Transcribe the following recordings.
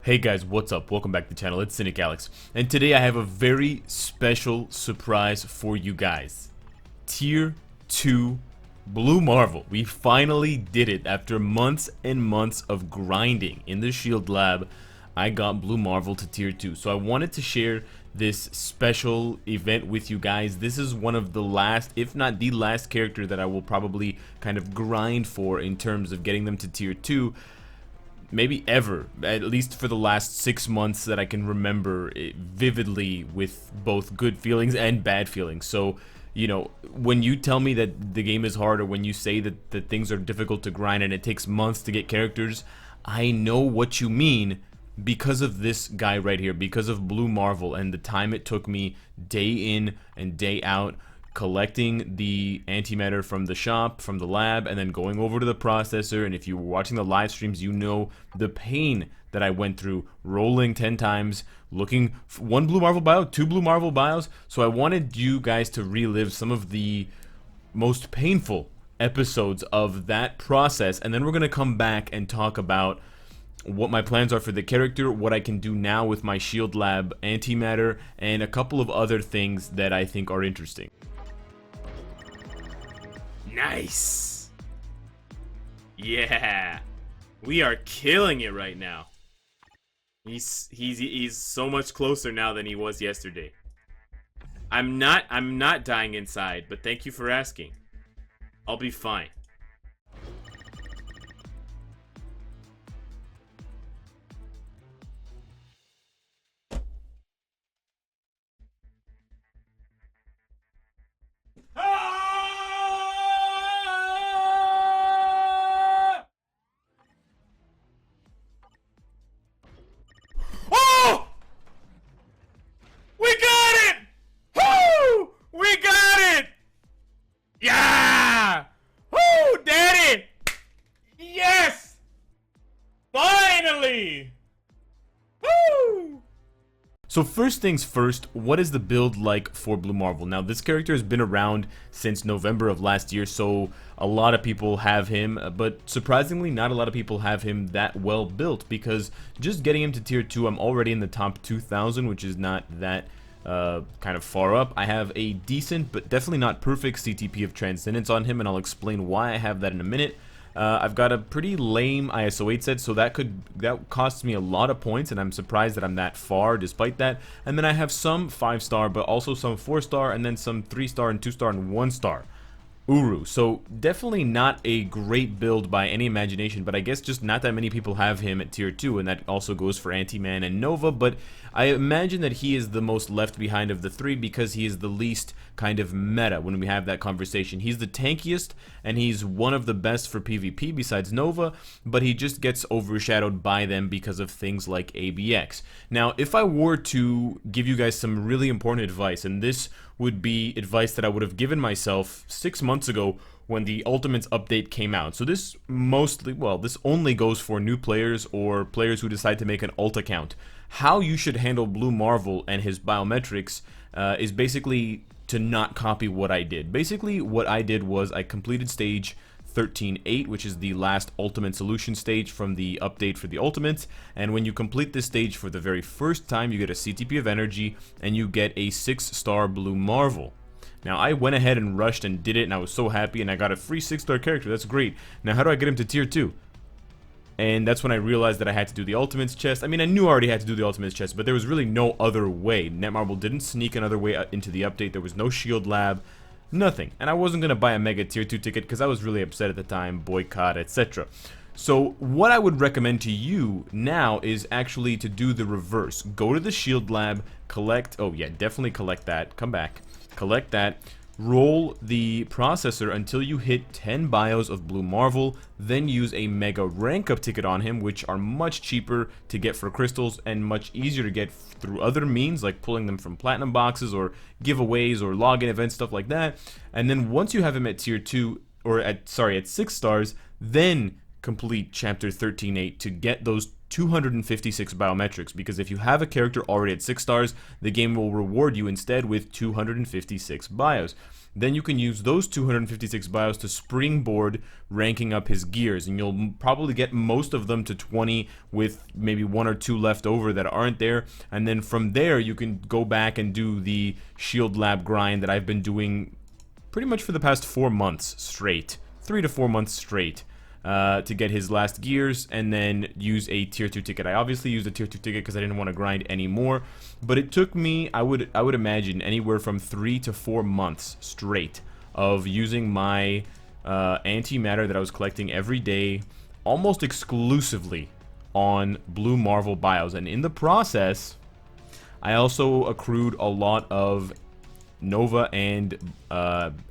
Hey guys, what's up? Welcome back to the channel. It's Cynicalex, and today I have a very special surprise for you guys. Tier 2 Blue Marvel. We finally did it after months and months of grinding in the Shield Lab. I got Blue Marvel to Tier 2, so I wanted to share this special event with you guys. This is one of the last, if not the last character that I will probably kind of grind for in terms of getting them to Tier 2. Maybe ever, at least for the last 6 months that I can remember vividly, with both good feelings and bad feelings. So, you know, when you tell me that the game is hard, or when you say that things are difficult to grind and it takes months to get characters, I know what you mean because of this guy right here, because of Blue Marvel and the time it took me day in and day out collecting the antimatter from the shop, from the lab, and then going over to the processor. And if you were watching the live streams, you know the pain that I went through rolling 10 times, looking for 1 Blue Marvel bio, 2 Blue Marvel bios. So I wanted you guys to relive some of the most painful episodes of that process, and then we're gonna come back and talk about what my plans are for the character, what I can do now with my Shield Lab antimatter, and a couple of other things that I think are interesting. Nice. Yeah, we are killing it right now. He's so much closer now than he was yesterday. I'm not dying inside, but thank you for asking. I'll be fine. Yeah! Woo, daddy! Yes! Finally! Woo! So first things first, what is the build like for Blue Marvel? Now, this character has been around since November of last year, so a lot of people have him, but surprisingly, not a lot of people have him that well built, because just getting him to Tier 2, I'm already in the top 2,000, which is not that kind of far up. I have a decent, but definitely not perfect CTP of Transcendence on him, and I'll explain why I have that in a minute. I've got a pretty lame ISO 8 set, so that costs me a lot of points, and I'm surprised that I'm that far despite that. And then I have some 5-star, but also some 4-star, and then some 3-star and 2-star and 1-star Uru. So definitely not a great build by any imagination, but I guess just not that many people have him at Tier 2, and that also goes for Anti-Man and Nova. But I imagine that he is the most left behind of the three because he is the least kind of meta when we have that conversation. He's the tankiest, and he's one of the best for PvP besides Nova, but he just gets overshadowed by them because of things like ABX. Now, if I were to give you guys some really important advice, and this would be advice that I would have given myself 6 months ago when the Ultimates update came out. So this this only goes for new players or players who decide to make an alt account. How you should handle Blue Marvel and his biometrics is basically to not copy what I did. Basically, what I did was I completed stage 13.8, which is the last ultimate solution stage from the update for the ultimates, and when you complete this stage for the very first time, you get a CTP of energy and you get a 6-star Blue Marvel. Now, I went ahead and rushed and did it, and I was so happy, and I got a free 6-star character. That's great. Now, how do I get him to Tier 2? And that's when I realized that I had to do the Ultimates chest. I mean, I knew I already had to do the Ultimates chest, but there was really no other way. Netmarble didn't sneak another way into the update. There was no Shield Lab, nothing. And I wasn't going to buy a Mega Tier 2 ticket because I was really upset at the time, boycott, etc. So what I would recommend to you now is actually to do the reverse. Go to the Shield Lab, collect, oh yeah, definitely collect that, come back, collect that, roll the processor until you hit 10 bios of Blue Marvel, then use a Mega Rank Up ticket on him, which are much cheaper to get for crystals and much easier to get through other means, like pulling them from platinum boxes or giveaways or login events, stuff like that. And then once you have him at Tier 2, or at 6 stars, then complete chapter 13.8 to get those 256 biometrics, because if you have a character already at 6 stars, the game will reward you instead with 256 bios. Then you can use those 256 bios to springboard ranking up his gears, and you'll probably get most of them to 20 with maybe 1 or 2 left over that aren't there, and then from there you can go back and do the Shield Lab grind that I've been doing pretty much for the past 4 months straight, 3 to 4 months straight. To get his last gears, and then use a tier 2 ticket. I obviously used a tier 2 ticket because I didn't want to grind anymore, but it took me, I would imagine, anywhere from 3 to 4 months straight of using my antimatter that I was collecting every day, almost exclusively on Blue Marvel bios, and in the process, I also accrued a lot of Nova and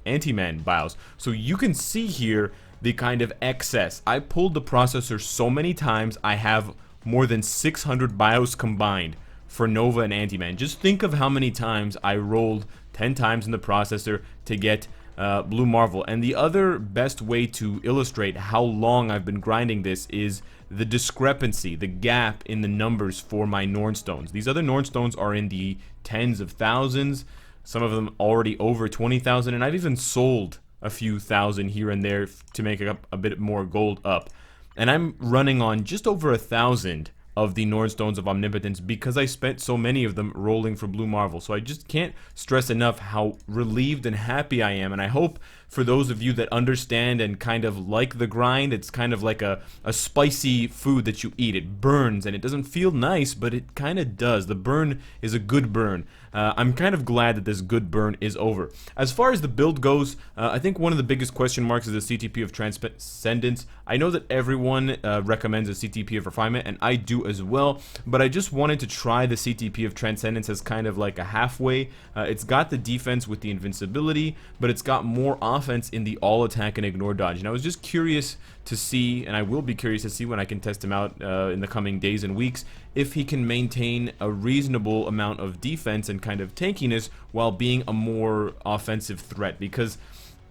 Anti-Man bios. So you can see here the kind of excess. I pulled the processor so many times, I have more than 600 bios combined for Nova and Anti-Man. Just think of how many times I rolled 10 times in the processor to get Blue Marvel. And the other best way to illustrate how long I've been grinding this is the discrepancy, the gap in the numbers for my Nornstones. These other Nornstones are in the tens of thousands, some of them already over 20,000, and I've even sold a few thousand here and there to make up a bit more gold up. And I'm running on just over 1,000 of the Nornstones of Omnipotence because I spent so many of them rolling for Blue Marvel. So I just can't stress enough how relieved and happy I am, and I hope for those of you that understand and kind of like the grind, it's kind of like a spicy food that you eat. It burns and it doesn't feel nice, but it kind of does. The burn is a good burn. I'm kind of glad that this good burn is over. As far as the build goes, I think one of the biggest question marks is the CTP of Transcendence. I know that everyone recommends a CTP of Refinement, and I do as well, but I just wanted to try the CTP of Transcendence as kind of like a halfway. It's got the defense with the invincibility, but it's got more offense in the all attack and ignore dodge. And I was just curious to see, and I will be curious to see when I can test him out in the coming days and weeks, if he can maintain a reasonable amount of defense and kind of tankiness while being a more offensive threat, because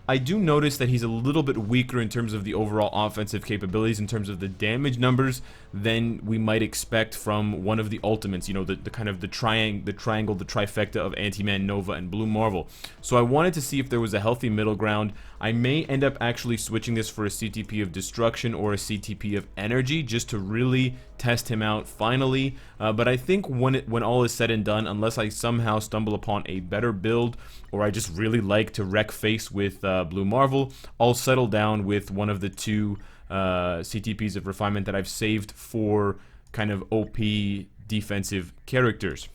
I do notice that he's a little bit weaker in terms of the overall offensive capabilities, in terms of the damage numbers, than we might expect from one of the ultimates, you know, the kind of the triangle, the trifecta of Anti-Man, Nova, and Blue Marvel. So I wanted to see if there was a healthy middle ground. I may end up actually switching this for a CTP of Destruction or a CTP of Energy, just to really test him out finally. But I think when all is said and done, unless I somehow stumble upon a better build, or I just really like to wreck face with Blue Marvel, I'll settle down with one of the two CTPs of Refinement that I've saved for kind of OP defensive characters.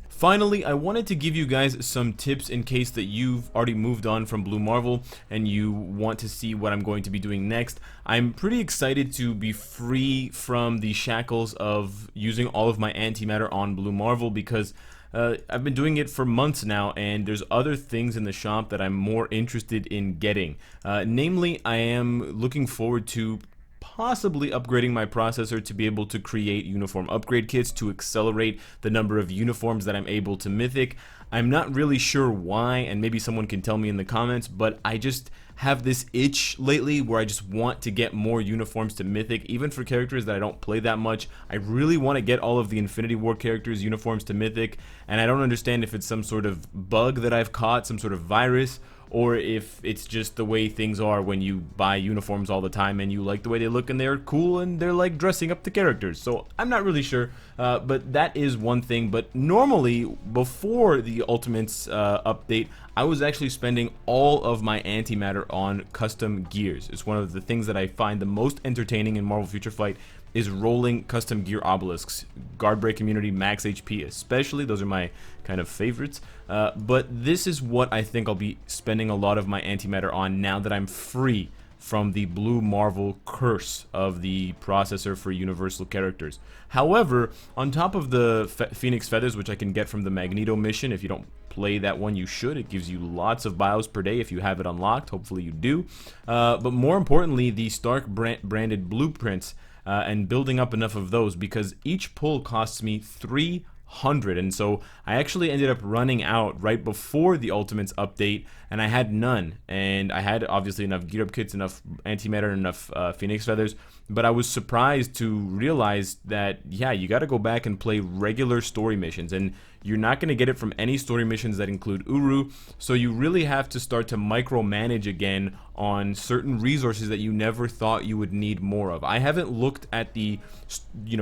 Finally, I wanted to give you guys some tips in case that you've already moved on from Blue Marvel and you want to see what I'm going to be doing next. I'm pretty excited to be free from the shackles of using all of my antimatter on Blue Marvel, because I've been doing it for months now, and there's other things in the shop that I'm more interested in getting. Namely, I am looking forward to possibly upgrading my processor to be able to create uniform upgrade kits to accelerate the number of uniforms that I'm able to mythic. I'm not really sure why, and maybe someone can tell me in the comments, but I just have this itch lately where I just want to get more uniforms to mythic, even for characters that I don't play that much. I really want to get all of the Infinity War characters uniforms to mythic, and I don't understand if it's some sort of bug that I've caught, some sort of virus, or if it's just the way things are when you buy uniforms all the time and you like the way they look and they're cool and they're like dressing up the characters. So I'm not really sure, but that is one thing. But normally, before the Ultimates update, I was actually spending all of my antimatter on custom gears. It's one of the things that I find the most entertaining in Marvel Future Fight, is rolling custom gear obelisks. Guard Break Immunity, Max HP especially, those are my kind of favorites. But this is what I think I'll be spending a lot of my antimatter on now that I'm free from the Blue Marvel curse of the processor for universal characters. However, on top of the Phoenix Feathers, which I can get from the Magneto mission, if you don't play that one, you should. It gives you lots of bios per day if you have it unlocked. Hopefully you do. But more importantly, the Stark branded blueprints, and building up enough of those, because each pull costs me 3 100, and so I actually ended up running out right before the Ultimates update, and I had none. And I had obviously enough gear up kits, enough antimatter, enough phoenix feathers, but I was surprised to realize that, yeah, you got to go back and play regular story missions, and you're not going to get it from any story missions that include Uru, so you really have to start to micromanage again on certain resources that you never thought you would need more of. I haven't looked at the,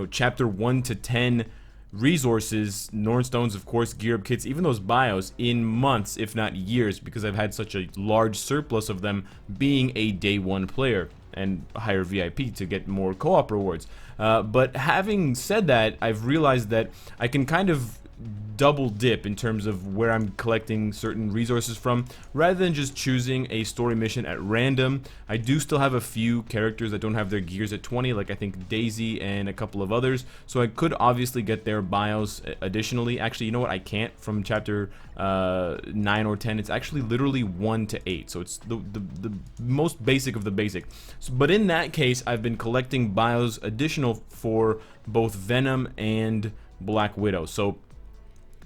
chapter 1 to 10 resources, Norn Stones, of course, gear up kits, even those bios, in months, if not years, because I've had such a large surplus of them being a day one player and higher VIP to get more co-op rewards. But having said that, I've realized that I can kind of double dip in terms of where I'm collecting certain resources from, rather than just choosing a story mission at random. I do still have a few characters that don't have their gears at 20, like I think Daisy and a couple of others, so I could obviously get their bios additionally. Actually, you know what, I can't from chapter 9 or 10. It's actually literally 1 to 8, so it's the most basic of the basic. But in that case, I've been collecting bios additional for both Venom and Black Widow. So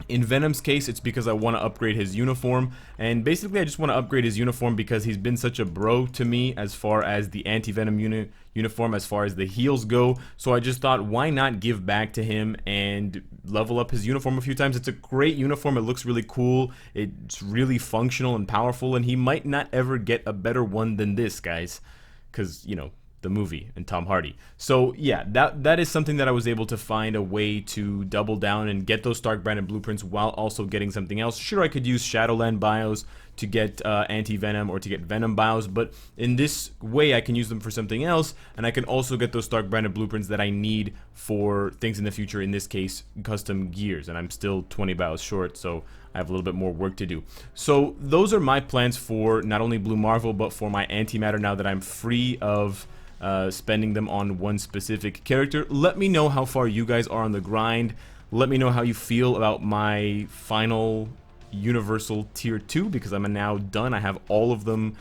in Venom's case, it's because I want to upgrade his uniform, and basically I just want to upgrade his uniform because he's been such a bro to me as far as the anti-Venom uniform, as far as the heals go. So I just thought, why not give back to him and level up his uniform a few times. It's a great uniform, it looks really cool, it's really functional and powerful, and he might not ever get a better one than this, guys, because, the movie and Tom Hardy. So yeah, that is something that I was able to find a way to double down and get those Stark branded blueprints while also getting something else. Sure, I could use Shadowland bios to get anti-Venom or to get Venom bios, but in this way I can use them for something else, and I can also get those Stark branded blueprints that I need for things in the future, in this case custom gears, and I'm still 20 bios short, so I have a little bit more work to do. So those are my plans for not only Blue Marvel, but for my antimatter now that I'm free of spending them on one specific character. Let me know how far you guys are on the grind. Let me know how you feel about my final Universal Tier 2, because I'm now done. I have all of them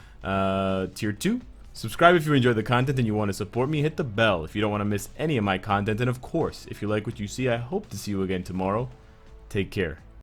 Tier 2. Subscribe if you enjoy the content and you want to support me. Hit the bell if you don't want to miss any of my content. And of course, if you like what you see, I hope to see you again tomorrow. Take care.